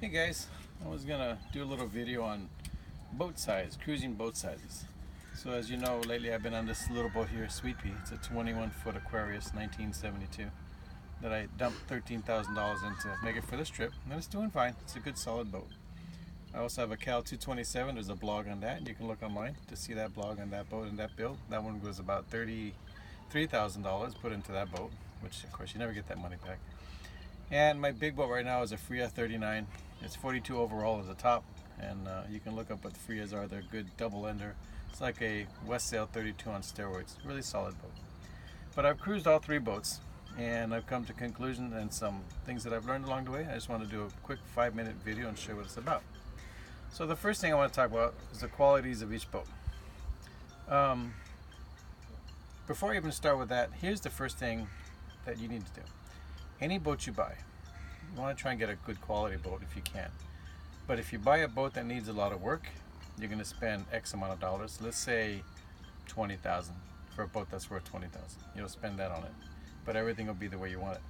Hey guys, I was gonna do a little video on boat size, cruising boat sizes. So as you know, lately I've been on this little boat here, Sweet Pea. It's a 21-foot Aquarius, 1972, that I dumped $13,000 into make it for this trip, and it's doing fine. It's a good solid boat. I also have a Cal 227. There's a blog on that, and you can look online to see that blog on that boat and that build. That one was about $33,000 put into that boat, which of course you never get that money back. And my big boat right now is a Freya 39. It's 42 overall at the top, and you can look up what the Freyas are. They're a good double ender. It's like a West Sail 32 on steroids. Really solid boat. But I've cruised all three boats, and I've come to conclusion and some things that I've learned along the way. I just want to do a quick 5-minute video and show what it's about. So the first thing I want to talk about is the qualities of each boat. Before I even start with that, here's the first thing that you need to do. Any boat you buy, you want to try and get a good quality boat if you can. But if you buy a boat that needs a lot of work, you're going to spend X amount of dollars. Let's say $20,000 for a boat that's worth $20,000. You'll spend that on it, but everything will be the way you want it.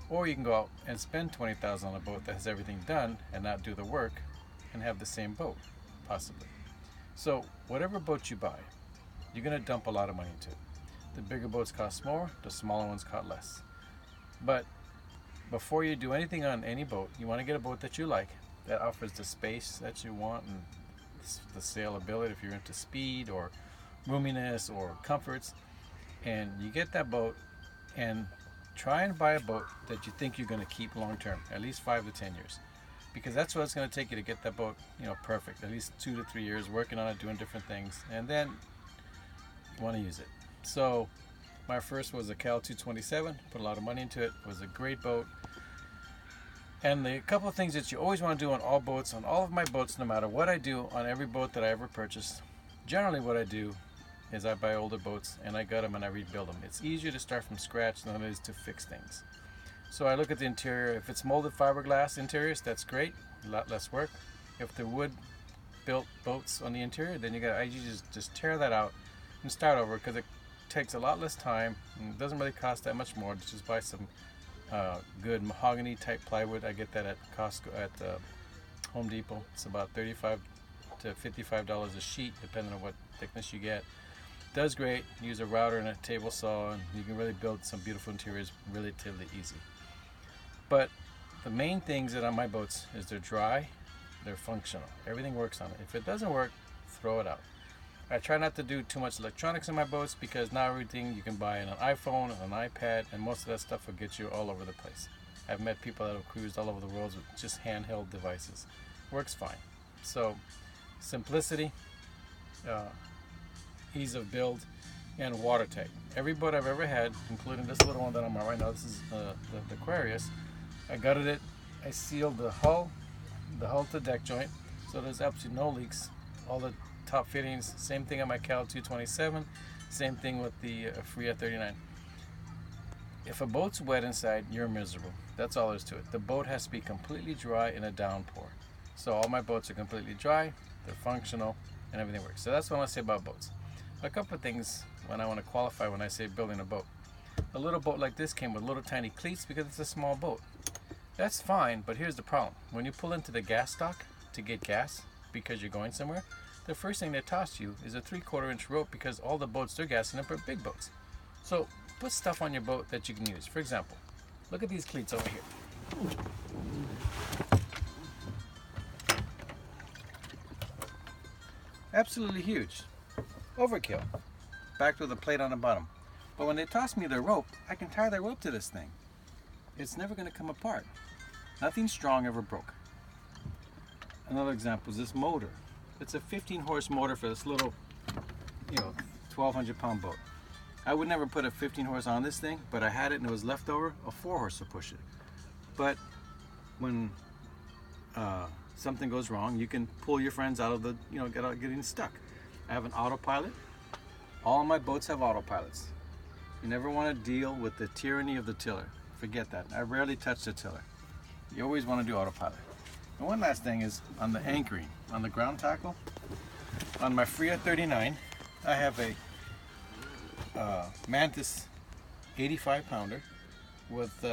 Or you can go out and spend $20,000 on a boat that has everything done and not do the work and have the same boat, possibly. So whatever boat you buy, you're going to dump a lot of money into it. The bigger boats cost more, the smaller ones cost less. But before you do anything on any boat, you want to get a boat that you like, that offers the space that you want and the sailability if you're into speed or roominess or comforts. And you get that boat and try and buy a boat that you think you're going to keep long term, at least 5 to 10 years. Because that's what it's going to take you to get that boat, perfect. At least 2 to 3 years working on it, doing different things, and then you want to use it. So my first was a Cal 227. Put a lot of money into it. It was a great boat. And the couple of things that you always want to do on all boats, on all of my boats, no matter what I do on every boat that I ever purchased, generally what I do is I buy older boats and I gut them and I rebuild them. It's easier to start from scratch than it is to fix things. So I look at the interior. If it's molded fiberglass interiors, that's great, a lot less work. If they're wood built boats on the interior, then I usually just tear that out and start over, because it takes a lot less time and it doesn't really cost that much more to just buy some good mahogany type plywood. I get that at Costco, at Home Depot. It's about $35 to $55 a sheet, depending on what thickness you get. Does great. Use a router and a table saw, and you can really build some beautiful interiors relatively easy. But the main things that on my boats is they're dry, they're functional. Everything works on it. If it doesn't work, throw it out. I try not to do too much electronics in my boats, because now everything you can buy on an iPhone, an iPad, and most of that stuff will get you all over the place. I've met people that have cruised all over the world with just handheld devices. Works fine. So simplicity, ease of build, and watertight. Every boat I've ever had, including this little one that I'm on right now, this is the Aquarius, I gutted it, I sealed the hull to deck joint, so there's absolutely no leaks. All the top fittings, same thing on my Cal 227, same thing with the Freya 39. If a boat's wet inside, you're miserable. That's all there is to it. The boat has to be completely dry in a downpour. So all my boats are completely dry, they're functional, and everything works. So that's what I want to say about boats. A couple of things when I want to qualify when I say building a boat. A little boat like this came with little tiny cleats because it's a small boat. That's fine, but here's the problem. When you pull into the gas stock to get gas because you're going somewhere, the first thing they toss you is a 3/4 inch rope, because all the boats they're gassing up are big boats. So put stuff on your boat that you can use. For example, look at these cleats over here. Absolutely huge. Overkill. Backed with a plate on the bottom. But when they toss me their rope, I can tie their rope to this thing. It's never going to come apart. Nothing strong ever broke. Another example is this motor. It's a 15-horse motor for this little, 1,200-pound boat. I would never put a 15-horse on this thing, but I had it and it was left over. A 4-horse to push it. But when something goes wrong, you can pull your friends out of the, getting stuck. I have an autopilot. All my boats have autopilots. You never want to deal with the tyranny of the tiller. Forget that. I rarely touch the tiller. You always want to do autopilot. And one last thing is on the anchoring, on the ground tackle. On my Freya 39, I have a Mantis 85-pounder with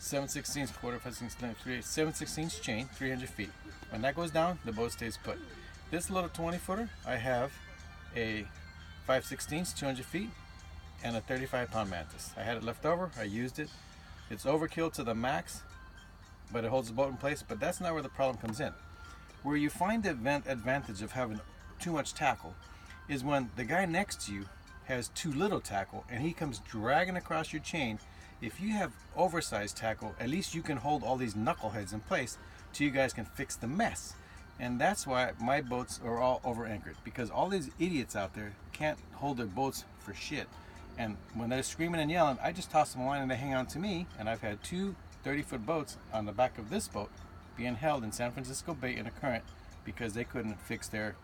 7/16 quarter, 5/16, 7/16 chain, 300 feet. When that goes down, the boat stays put. This little 20-footer, I have a 5/16, 200 feet, and a 35-pound mantis. I had it left over. I used it. It's overkill to the max, but it holds the boat in place. But that's not where the problem comes in. Where you find the advantage of having too much tackle is when the guy next to you has too little tackle and he comes dragging across your chain. If you have oversized tackle, at least you can hold all these knuckleheads in place till you guys can fix the mess. And that's why my boats are all over anchored, because all these idiots out there can't hold their boats for shit. And when they're screaming and yelling, I just toss them a line and they hang on to me. And I've had two 30-foot boats on the back of this boat being held in San Francisco Bay in a current because they couldn't fix their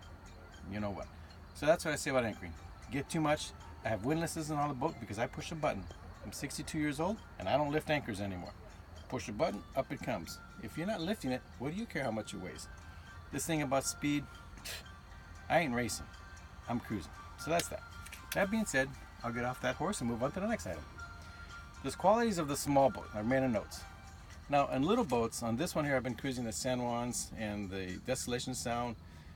you know what. So that's what I say about anchoring. Get too much. I have windlasses on the boat because I push a button. I'm 62 years old and I don't lift anchors anymore. Push a button, up it comes. If you're not lifting it, what do you care how much it weighs? This thing about speed, I ain't racing. I'm cruising. So that's that. That being said, I'll get off that horse and move on to the next item. There's qualities of the small boat. I've made a notes. Now, in little boats, on this one here, I've been cruising the San Juans and the Desolation Sound,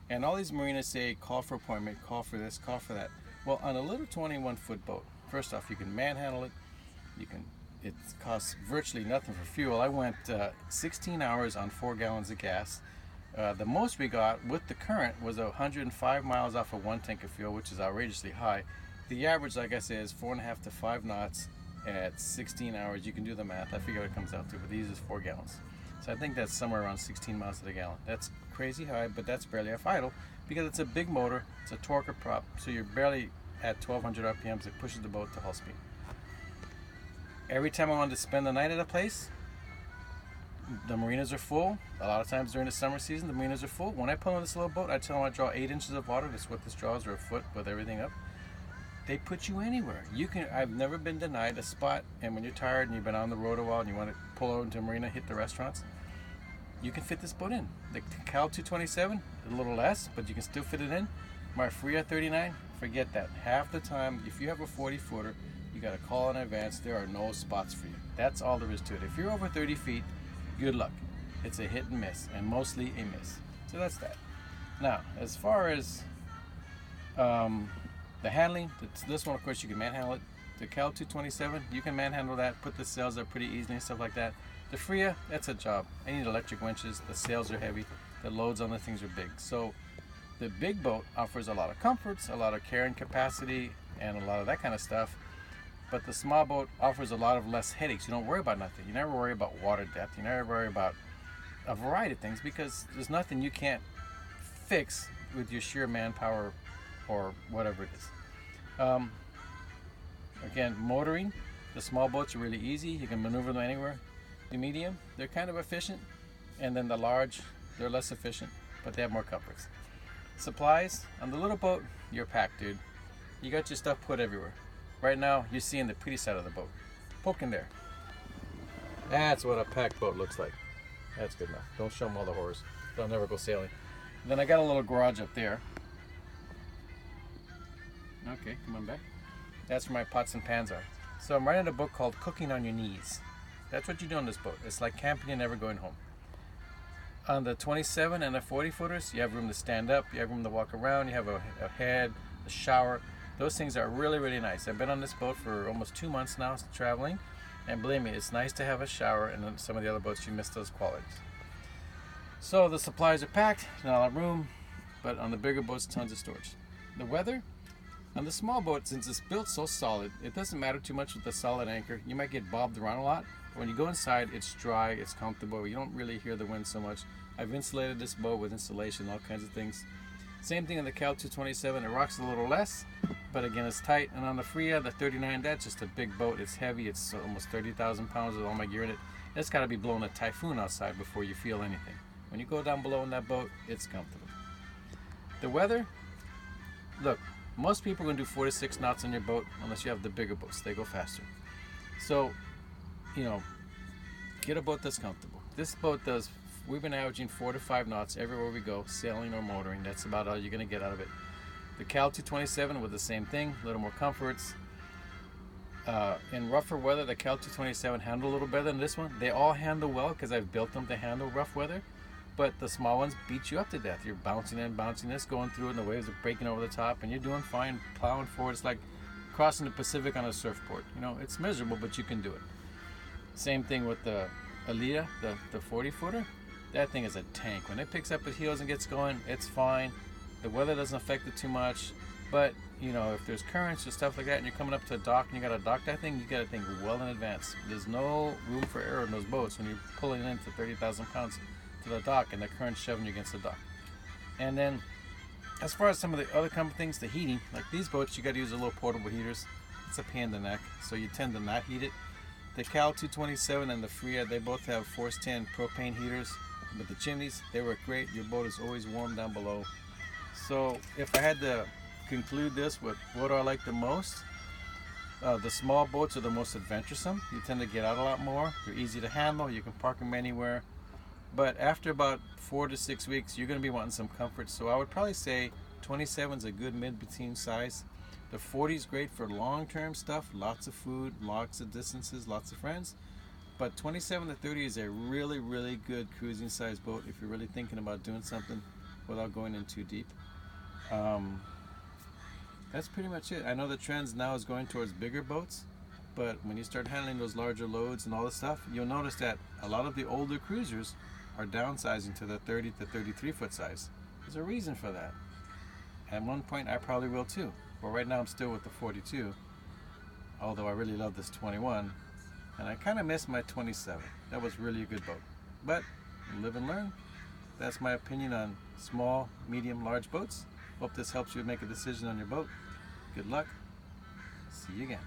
and all these marinas say, call for appointment, call for this, call for that. Well, on a little 21-foot boat, first off, you can manhandle it. It costs virtually nothing for fuel. I went 16 hours on 4 gallons of gas. The most we got with the current was 105 miles off of 1 tank of fuel, which is outrageously high. The average, like I said, is 4.5 to 5 knots at 16 hours. You can do the math. I figure what it comes out to, but these is 4 gallons. So I think that's somewhere around 16 miles to the gallon. That's crazy high, but that's barely off idle because it's a big motor. It's a torque prop, so you're barely at 1200 RPMs. It pushes the boat to hull speed. Every time I wanted to spend the night at a place, the marinas are full. A lot of times during the summer season, the marinas are full. When I pull on this little boat, I tell them I draw 8 inches of water. That's what this draws, or a foot with everything up. They put you anywhere. You can. I've never been denied a spot. And when you're tired and you've been on the road a while and you want to pull over into a marina, hit the restaurants, you can fit this boat in. The Cal 227, a little less, but you can still fit it in. My Fria 39, forget that. Half the time, if you have a 40-footer, you got to call in advance. There are no spots for you. That's all there is to it. If you're over 30 feet, good luck. It's a hit and miss, and mostly a miss. So that's that. Now, as far as the handling, this one, of course, you can manhandle it. The Cal 227, you can manhandle that, put the sails up pretty easily and stuff like that. The Fria, that's a job. I need electric winches. The sails are heavy. The loads on the things are big. So the big boat offers a lot of comforts, a lot of carrying capacity, and a lot of that kind of stuff. But the small boat offers a lot of less headaches. You don't worry about nothing. You never worry about water depth. You never worry about a variety of things because there's nothing you can't fix with your sheer manpower or whatever it is. Again, motoring, the small boats are really easy. You can maneuver them anywhere. The medium, they're kind of efficient. And then the large, they're less efficient, but they have more comforts. Supplies, on the little boat, you're packed, dude. You got your stuff put everywhere. Right now, you're seeing the pretty side of the boat. Poke in there. That's what a packed boat looks like. That's good enough. Don't show them all the horrors. They'll never go sailing. And then I got a little garage up there. Okay, come on back. That's where my pots and pans are. So I'm writing a book called Cooking on Your Knees. That's what you do on this boat. It's like camping and never going home. On the 27 and the 40-footers, you have room to stand up, you have room to walk around, you have a head, a shower. Those things are really, really nice. I've been on this boat for almost 2 months now traveling, and believe me, it's nice to have a shower, and on some of the other boats you miss those qualities. So the supplies are packed, not a lot of room, but on the bigger boats, tons of storage. The weather, on the small boat, since it's built so solid, it doesn't matter too much with the solid anchor. You might get bobbed around a lot. When you go inside, it's dry, it's comfortable. You don't really hear the wind so much. I've insulated this boat with insulation, all kinds of things. Same thing on the Cal 227. It rocks a little less, but again, it's tight. And on the Fria, the 39, that's just a big boat. It's heavy. It's almost 30,000 pounds with all my gear in it. It's got to be blowing a typhoon outside before you feel anything. When you go down below in that boat, it's comfortable. The weather, look, most people are going to do 4 to 6 knots on your boat unless you have the bigger boats. They go faster. So, you know, get a boat that's comfortable. This boat does, we've been averaging 4 to 5 knots everywhere we go, sailing or motoring. That's about all you're going to get out of it. The Cal 227 with the same thing, a little more comforts. In rougher weather, the Cal 227 handle a little better than this one. They all handle well because I've built them to handle rough weather. But the small ones beat you up to death. You're bouncing in, bouncing this, going through it, and the waves are breaking over the top, and you're doing fine, plowing forward. It's like crossing the Pacific on a surfboard. You know, it's miserable, but you can do it. Same thing with the Alita, the 40-footer. That thing is a tank. When it picks up its heels and gets going, it's fine. The weather doesn't affect it too much. But, you know, if there's currents or stuff like that and you're coming up to a dock and you got to dock that thing, you got to think well in advance. There's no room for error in those boats when you're pulling into 30,000 pounds to the dock and the current's shoving you against the dock. And then, as far as some of the other common things, the heating, like these boats, you got to use a little portable heaters. It's a pain in the neck, so you tend to not heat it. The Cal 227 and the Freya, they both have Force 10 propane heaters, but the chimneys, they work great. Your boat is always warm down below. So if I had to conclude this with what do I like the most, the small boats are the most adventuresome. You tend to get out a lot more. They're easy to handle. You can park them anywhere. But after about 4 to 6 weeks, you're going to be wanting some comfort. So I would probably say 27 is a good mid-between size. The 40 is great for long-term stuff, lots of food, lots of distances, lots of friends. But 27 to 30 is a really, really good cruising size boat if you're really thinking about doing something without going in too deep. That's pretty much it. I know the trends now is going towards bigger boats, but when you start handling those larger loads and all this stuff, you'll notice that a lot of the older cruisers are downsizing to the 30 to 33 foot size. There's a reason for that. At one point I probably will too, but right now I'm still with the 42, although I really love this 21, and I kind of miss my 27. That was really a good boat. But live and learn. That's my opinion on small, medium, large boats. Hope this helps you make a decision on your boat. Good luck. See you again.